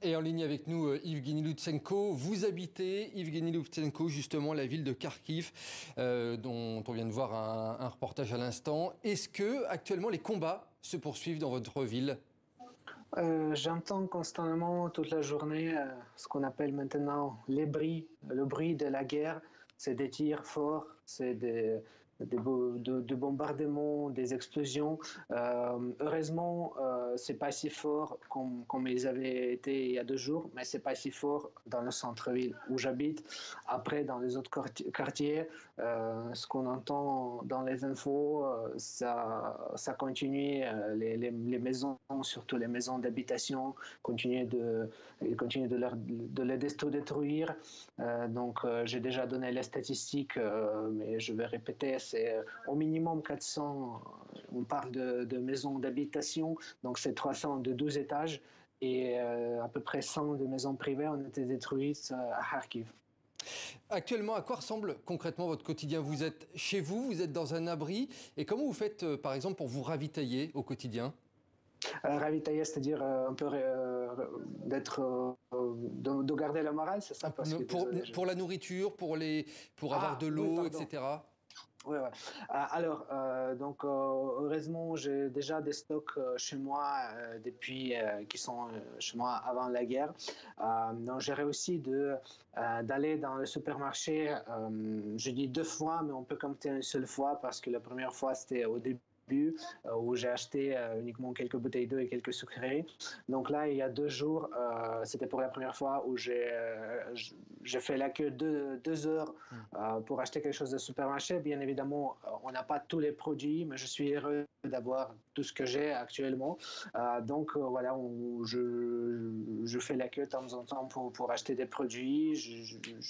Et en ligne avec nous, Evgueni Lutsenko. Vous habitez, Evgueni Lutsenko, justement, la ville de Kharkiv, dont on vient de voir un reportage à l'instant. Est-ce que, actuellement, les combats se poursuivent dans votre ville ? J'entends constamment toute la journée ce qu'on appelle maintenant le bruit de la guerre. C'est des tirs forts, c'est des bombardements, des explosions. Heureusement, c'est pas si fort comme ils avaient été il y a 2 jours, mais c'est pas si fort dans le centre-ville où j'habite. Après, dans les autres quartiers, ce qu'on entend dans les infos, ça continue. Les maisons, surtout les maisons d'habitation, continuent de les détruire. Donc, j'ai déjà donné les statistiques, mais je vais répéter. C'est au minimum 400, on parle de maisons d'habitation, donc c'est 300 de 12 étages et à peu près 100 de maisons privées ont été détruites à Kharkiv. Actuellement, à quoi ressemble concrètement votre quotidien ? Vous êtes chez vous, vous êtes dans un abri, et comment vous faites par exemple pour vous ravitailler au quotidien ? Ravitailler, c'est-à-dire un peu de garder le moral, c'est ça parce que, pour la nourriture, pour avoir de l'eau, oui, etc. Oui, ouais. Alors, donc, heureusement, j'ai déjà des stocks chez moi depuis qui sont chez moi avant la guerre. Donc, j'ai réussi d'aller dans le supermarché. Je dis 2 fois, mais on peut compter une seule fois parce que la première fois, c'était au début. Où j'ai acheté uniquement quelques bouteilles d'eau et quelques sucreries. Donc là, il y a 2 jours, c'était pour la première fois où j'ai fait la queue 2 heures pour acheter quelque chose de supermarché. Bien évidemment, on n'a pas tous les produits, mais je suis heureux d'avoir tout ce que j'ai actuellement. Donc voilà, je fais la queue de temps en temps pour acheter des produits.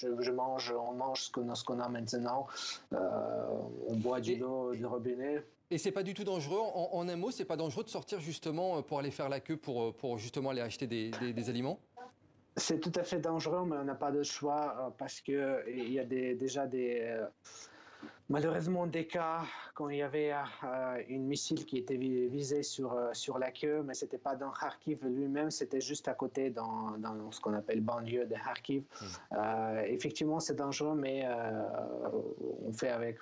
On mange ce qu'on a maintenant. On boit de l'eau du robinet. Et c'est pas du tout dangereux, en un mot, c'est pas dangereux de sortir justement pour aller faire la queue pour justement aller acheter des aliments ? C'est tout à fait dangereux, mais on n'a pas de choix parce qu'il y a déjà malheureusement des cas quand il y avait une missile qui était visée sur la queue, mais c'était pas dans Kharkiv lui-même, c'était juste à côté dans ce qu'on appelle banlieue de Kharkiv. Effectivement, c'est dangereux, mais on fait avec.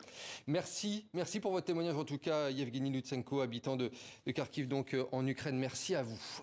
Merci pour votre témoignage en tout cas, Evgueni Lutsenko, habitant de Kharkiv, donc en Ukraine. Merci à vous.